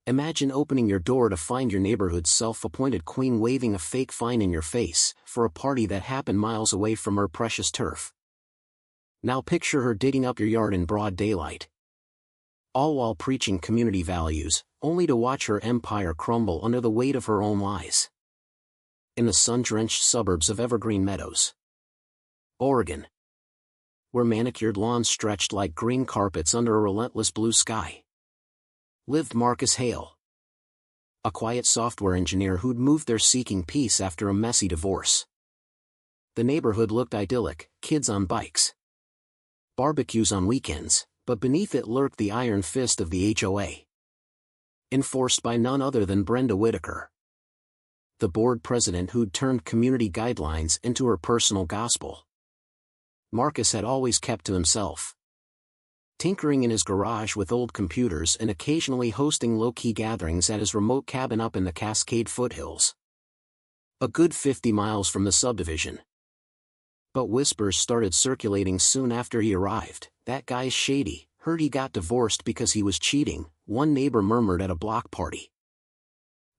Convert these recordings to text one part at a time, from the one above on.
Imagine opening your door to find your neighborhood's self-appointed queen waving a fake fine in your face for a party that happened miles away from her precious turf. Now picture her digging up your yard in broad daylight. All while preaching community values, only to watch her empire crumble under the weight of her own lies. In the sun-drenched suburbs of Evergreen Meadows, Oregon, where manicured lawns stretched like green carpets under a relentless blue sky, lived Marcus Hale, a quiet software engineer who'd moved there seeking peace after a messy divorce. The neighborhood looked idyllic, kids on bikes, barbecues on weekends, but beneath it lurked the iron fist of the HOA. Enforced by none other than Brenda Whitaker, the board president who'd turned community guidelines into her personal gospel. Marcus had always kept to himself, tinkering in his garage with old computers and occasionally hosting low-key gatherings at his remote cabin up in the Cascade foothills, a good 50 miles from the subdivision. But whispers started circulating soon after he arrived. "That guy's shady, heard he got divorced because he was cheating," one neighbor murmured at a block party.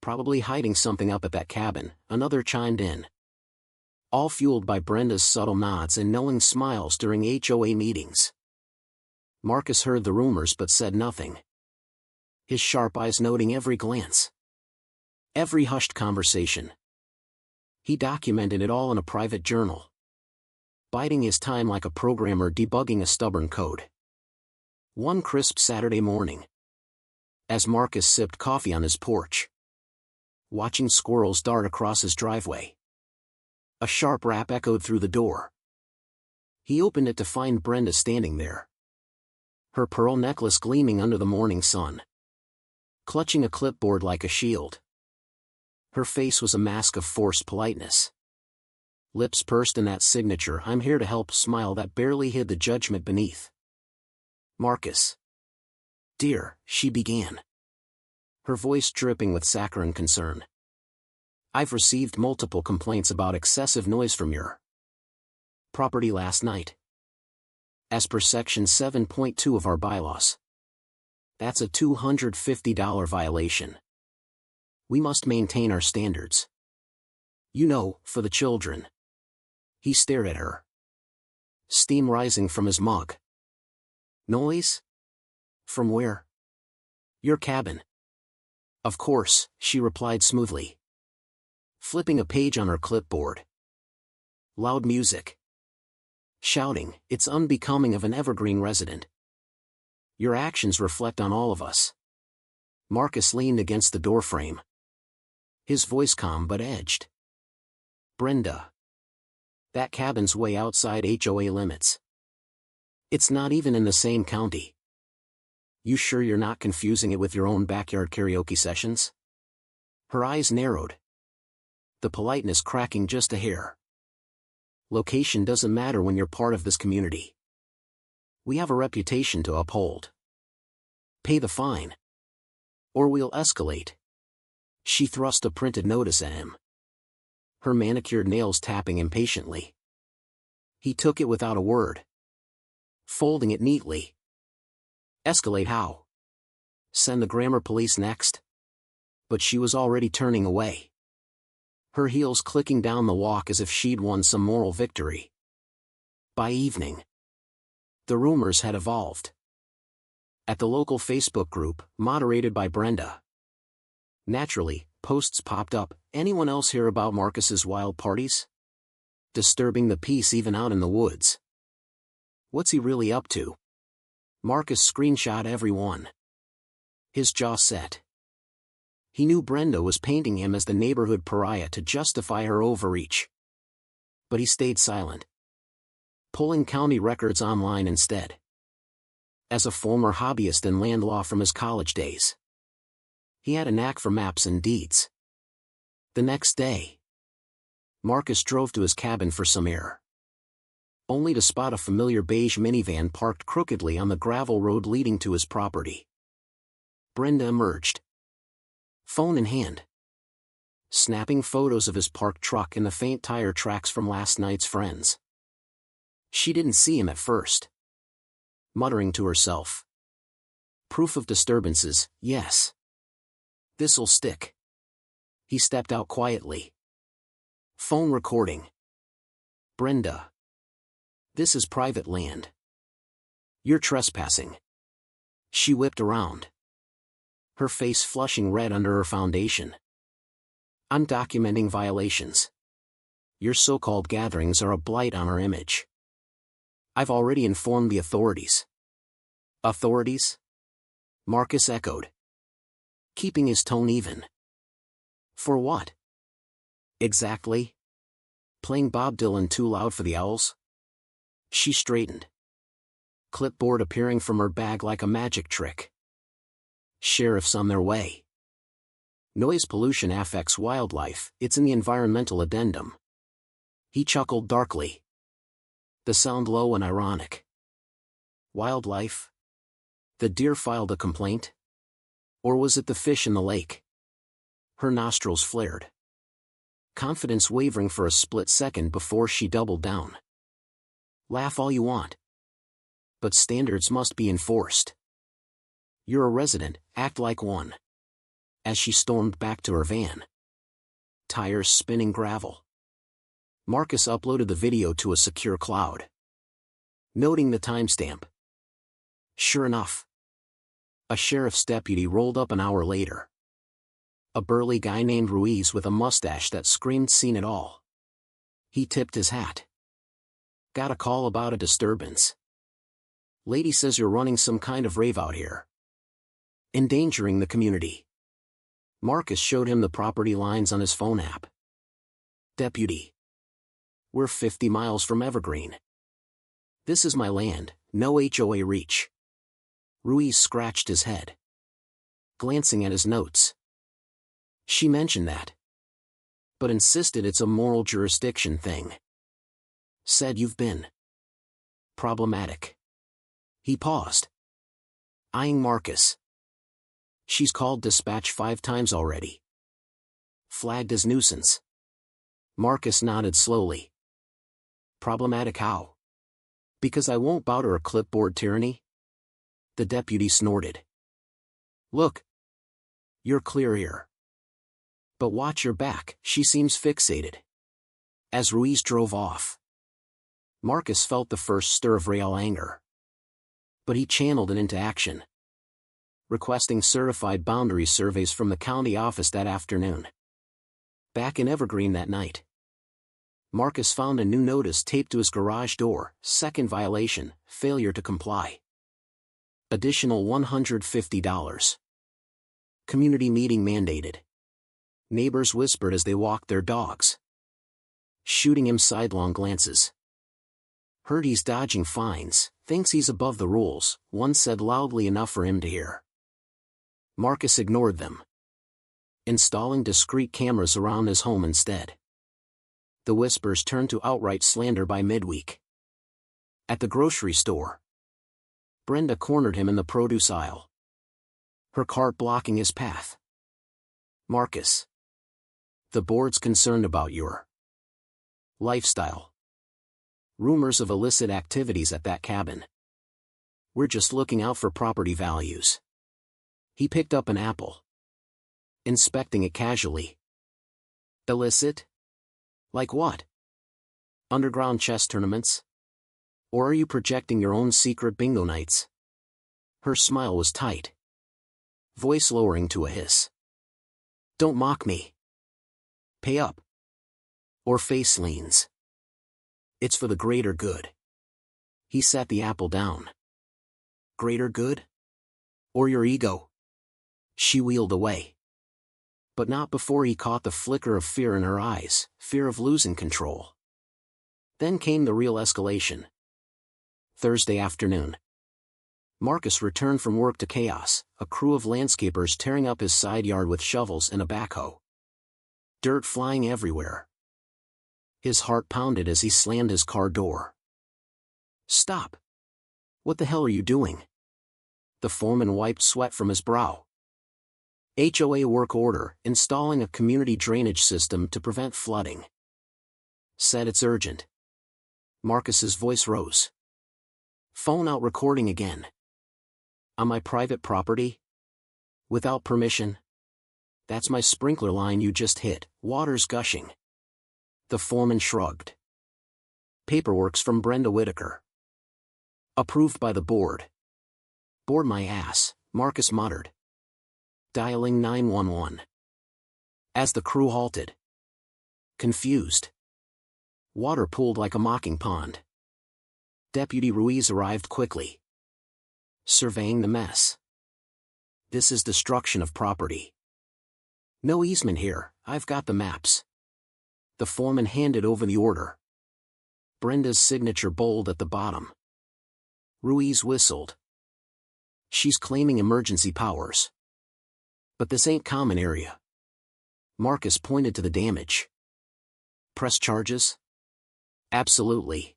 "Probably hiding something up at that cabin," another chimed in. All fueled by Brenda's subtle nods and knowing smiles during HOA meetings. Marcus heard the rumors but said nothing, his sharp eyes noting every glance, every hushed conversation. He documented it all in a private journal, biding his time like a programmer debugging a stubborn code. One crisp Saturday morning, as Marcus sipped coffee on his porch, watching squirrels dart across his driveway, a sharp rap echoed through the door. He opened it to find Brenda standing there, her pearl necklace gleaming under the morning sun, clutching a clipboard like a shield. Her face was a mask of forced politeness, lips pursed in that signature "I'm here to help" smile that barely hid the judgment beneath. "Marcus, dear," she began, her voice dripping with saccharine concern, "I've received multiple complaints about excessive noise from your property last night. As per Section 7.2 of our bylaws, that's a $250 violation. We must maintain our standards. You know, for the children." He stared at her, steam rising from his mug. "Noise? From where?" "Your cabin." "Of course," she replied smoothly, flipping a page on her clipboard. "Loud music. Shouting, it's unbecoming of an Evergreen resident. Your actions reflect on all of us." Marcus leaned against the doorframe, his voice calm but edged. "Brenda, that cabin's way outside HOA limits. It's not even in the same county. You sure you're not confusing it with your own backyard karaoke sessions?" Her eyes narrowed, the politeness cracking just a hair. "Location doesn't matter when you're part of this community. We have a reputation to uphold. Pay the fine, or we'll escalate." She thrust a printed notice at him, her manicured nails tapping impatiently. He took it without a word, folding it neatly. "Escalate how? Send the grammar police next?" But she was already turning away, her heels clicking down the walk as if she'd won some moral victory. By evening, the rumors had evolved. At the local Facebook group, moderated by Brenda, naturally, posts popped up. "Anyone else hear about Marcus's wild parties? Disturbing the peace even out in the woods. What's he really up to?" Marcus screenshot every one, his jaw set. He knew Brenda was painting him as the neighborhood pariah to justify her overreach. But he stayed silent, pulling county records online instead. As a former hobbyist in land law from his college days, he had a knack for maps and deeds. The next day, Marcus drove to his cabin for some air, only to spot a familiar beige minivan parked crookedly on the gravel road leading to his property. Brenda emerged, phone in hand, snapping photos of his parked truck and the faint tire tracks from last night's friends. She didn't see him at first, muttering to herself, "Proof of disturbances, yes. This'll stick. He stepped out quietly. Phone recording. Brenda. This is private land. You're trespassing. She whipped around, her face flushing red under her foundation. I'm documenting violations. Your so-called gatherings are a blight on our image. I've already informed the authorities. Authorities? Marcus echoed, keeping his tone even. For what? Exactly? Playing Bob Dylan too loud for the owls? She straightened, clipboard appearing from her bag like a magic trick. Sheriff's on their way. Noise pollution affects wildlife, it's in the environmental addendum. He chuckled darkly, the sound low and ironic. Wildlife? The deer filed a complaint? Or was it the fish in the lake? Her nostrils flared, confidence wavering for a split second before she doubled down. Laugh all you want, but standards must be enforced. You're a resident, act like one. As she stormed back to her van, tires spinning gravel. Marcus uploaded the video to a secure cloud, noting the timestamp. Sure enough, a sheriff's deputy rolled up an hour later. A burly guy named Ruiz with a mustache that screamed seen it all. He tipped his hat. Got a call about a disturbance. Lady says you're running some kind of rave out here, endangering the community. Marcus showed him the property lines on his phone app. Deputy. We're 50 miles from Evergreen. This is my land, no HOA reach. Ruiz scratched his head, glancing at his notes. She mentioned that, but insisted it's a moral jurisdiction thing. Said you've been problematic. He paused, eyeing Marcus. She's called dispatch 5 times already. Flagged as nuisance. Marcus nodded slowly. Problematic how? Because I won't bow to her clipboard tyranny? The deputy snorted. Look. You're clear here. But watch your back, she seems fixated. As Ruiz drove off, Marcus felt the first stir of real anger. But he channeled it into action, requesting certified boundary surveys from the county office that afternoon. Back in Evergreen that night, Marcus found a new notice taped to his garage door, second violation, failure to comply. Additional $150. Community meeting mandated. Neighbors whispered as they walked their dogs, shooting him sidelong glances. Heard he's dodging fines, thinks he's above the rules, one said loudly enough for him to hear. Marcus ignored them, installing discreet cameras around his home instead. The whispers turned to outright slander by midweek. At the grocery store, Brenda cornered him in the produce aisle, her cart blocking his path. Marcus. The board's concerned about your lifestyle. Rumors of illicit activities at that cabin. We're just looking out for property values. He picked up an apple, inspecting it casually. Illicit? Like what? Underground chess tournaments? Or are you projecting your own secret bingo nights? Her smile was tight, voice lowering to a hiss. Don't mock me. Pay up. Or face leans. It's for the greater good. He set the apple down. Greater good? Or your ego? She wheeled away. But not before he caught the flicker of fear in her eyes, fear of losing control. Then came the real escalation. Thursday afternoon. Marcus returned from work to chaos, a crew of landscapers tearing up his side yard with shovels and a backhoe. Dirt flying everywhere. His heart pounded as he slammed his car door. Stop. What the hell are you doing? The foreman wiped sweat from his brow. HOA work order, installing a community drainage system to prevent flooding. Said it's urgent. Marcus's voice rose. Phone out recording again. On my private property? Without permission? That's my sprinkler line you just hit, water's gushing. The foreman shrugged. Paperwork's from Brenda Whitaker. Approved by the board. Board my ass, Marcus muttered. Dialing 911. As the crew halted. Confused. Water pooled like a mocking pond. Deputy Ruiz arrived quickly. Surveying the mess. This is destruction of property. No easement here, I've got the maps. The foreman handed over the order. Brenda's signature bold at the bottom. Ruiz whistled. She's claiming emergency powers. But this ain't common area. Marcus pointed to the damage. Press charges? Absolutely.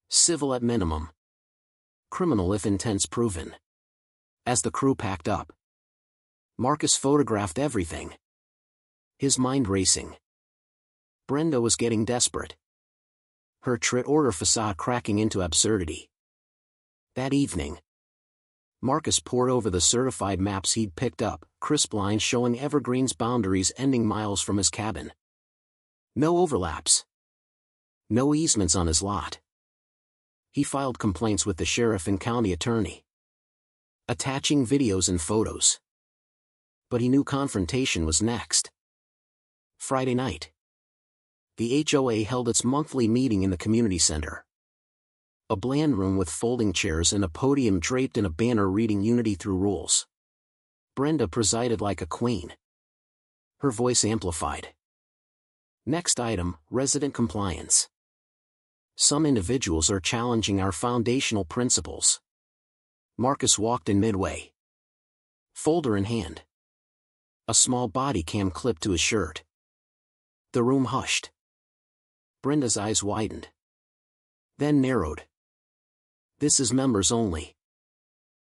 Civil at minimum. Criminal if intent's proven. As the crew packed up, Marcus photographed everything. His mind racing. Brenda was getting desperate. Her trit order facade cracking into absurdity. That evening, Marcus pored over the certified maps he'd picked up, crisp lines showing Evergreen's boundaries ending miles from his cabin. No overlaps. No easements on his lot. He filed complaints with the sheriff and county attorney, attaching videos and photos. But he knew confrontation was next. Friday night. The HOA held its monthly meeting in the community center. A bland room with folding chairs and a podium draped in a banner reading Unity Through Rules. Brenda presided like a queen. Her voice amplified. Next item, resident compliance. Some individuals are challenging our foundational principles. Marcus walked in midway. Folder in hand. A small body cam clipped to his shirt. The room hushed. Brenda's eyes widened. Then narrowed. This is members only.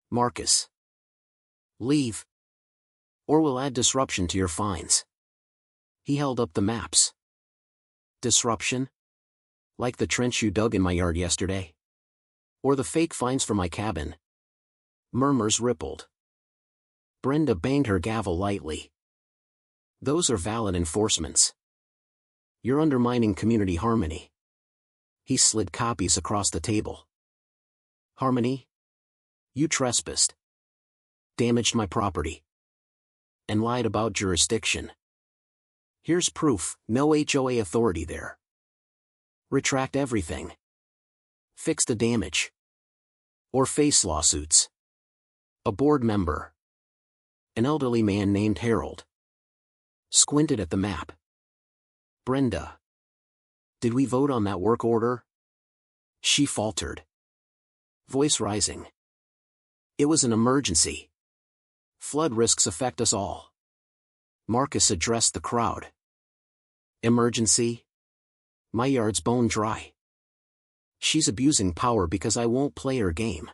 Marcus. Leave. Or we'll add disruption to your fines. He held up the maps. Disruption? Like the trench you dug in my yard yesterday? Or the fake fines for my cabin? Murmurs rippled. Brenda banged her gavel lightly. Those are valid enforcements. You're undermining community harmony. He slid copies across the table. Harmony? You trespassed. Damaged my property. And lied about jurisdiction. Here's proof, no HOA authority there. Retract everything. Fix the damage. Or face lawsuits. A board member. An elderly man named Harold. Squinted at the map. Brenda. Did we vote on that work order? She faltered. Voice rising. It was an emergency. Flood risks affect us all. Marcus addressed the crowd. Emergency? My yard's bone dry. She's abusing power because I won't play her game.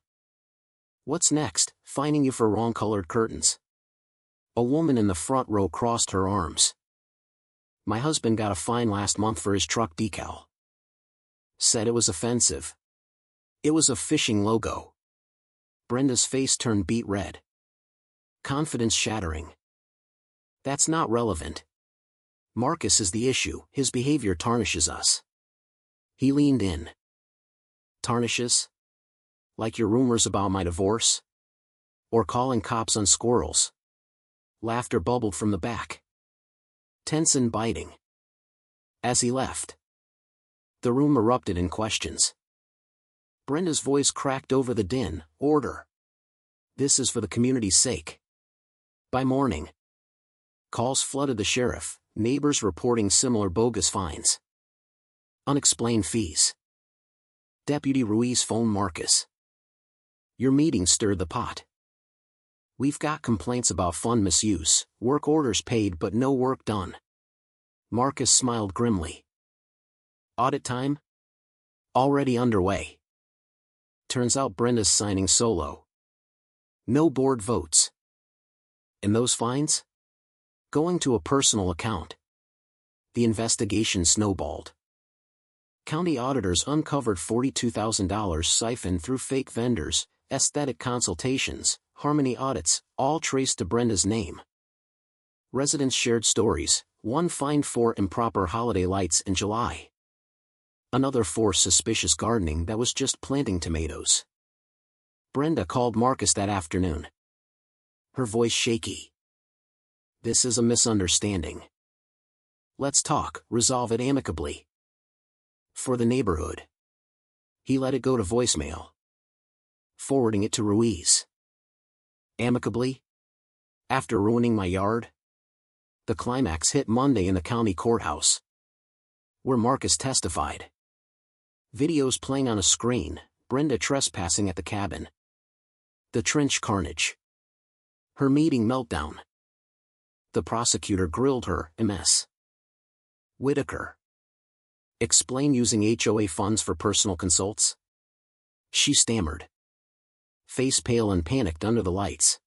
What's next? Fining you for wrong-colored curtains. A woman in the front row crossed her arms. My husband got a fine last month for his truck decal. Said it was offensive. It was a fishing logo. Brenda's face turned beet red. Confidence shattering. That's not relevant. Marcus is the issue, his behavior tarnishes us. He leaned in. Tarnishes? Like your rumors about my divorce? Or calling cops on squirrels? Laughter bubbled from the back. Tense and biting. As he left, the room erupted in questions. Brenda's voice cracked over the din. Order. This is for the community's sake. By morning, calls flooded the sheriff, neighbors reporting similar bogus fines. Unexplained fees. Deputy Ruiz phoned Marcus. Your meeting stirred the pot. We've got complaints about fund misuse, work orders paid but no work done. Marcus smiled grimly. Audit time? Already underway. Turns out Brenda's signing solo. No board votes. And those fines? Going to a personal account. The investigation snowballed. County auditors uncovered $42,000 siphoned through fake vendors, aesthetic consultations, harmony audits, all traced to Brenda's name. Residents shared stories, one fined 4 improper holiday lights in July. Another for suspicious gardening that was just planting tomatoes. Brenda called Marcus that afternoon. Her voice shaky. This is a misunderstanding. Let's talk, resolve it amicably. For the neighborhood. He let it go to voicemail. Forwarding it to Ruiz. Amicably? After ruining my yard? The climax hit Monday in the county courthouse, where Marcus testified. Videos playing on a screen, Brenda trespassing at the cabin. The trench carnage. Her meeting meltdown. The prosecutor grilled her, Ms. Whitaker. Explain using HOA funds for personal consults? She stammered. Face pale and panicked under the lights.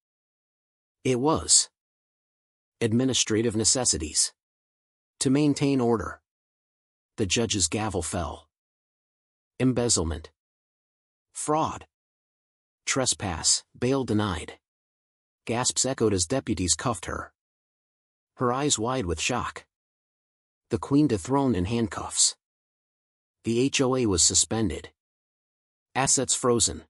It was administrative necessities. To maintain order. The judge's gavel fell. Embezzlement. Fraud. Trespass, bail denied. Gasps echoed as deputies cuffed her. Her eyes wide with shock. The queen dethroned in handcuffs. The HOA was suspended. Assets frozen.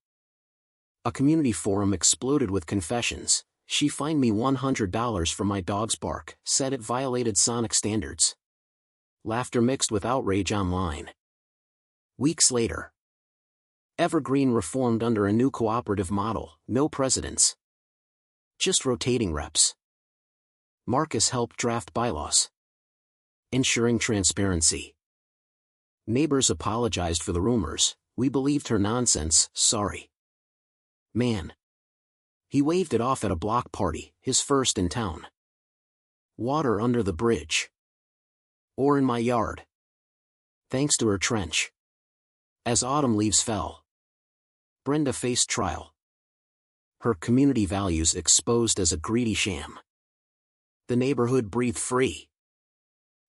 A community forum exploded with confessions. She fined me $100 for my dog's bark, said it violated sonic standards. Laughter mixed with outrage online. Weeks later. Evergreen reformed under a new cooperative model, no presidents. Just rotating reps. Marcus helped draft bylaws. Ensuring transparency. Neighbors apologized for the rumors. We believed her nonsense, sorry. Man. He waved it off at a block party, his first in town. Water under the bridge. Or in my yard. Thanks to her trench. As autumn leaves fell. Brenda faced trial. Her community values exposed as a greedy sham. The neighborhood breathed free.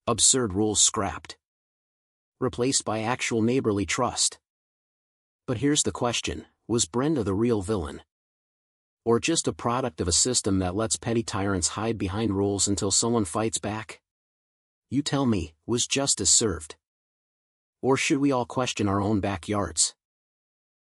Absurd rules scrapped. Replaced by actual neighborly trust. But here's the question, was Brenda the real villain? Or just a product of a system that lets petty tyrants hide behind rules until someone fights back? You tell me, was justice served? Or should we all question our own backyards?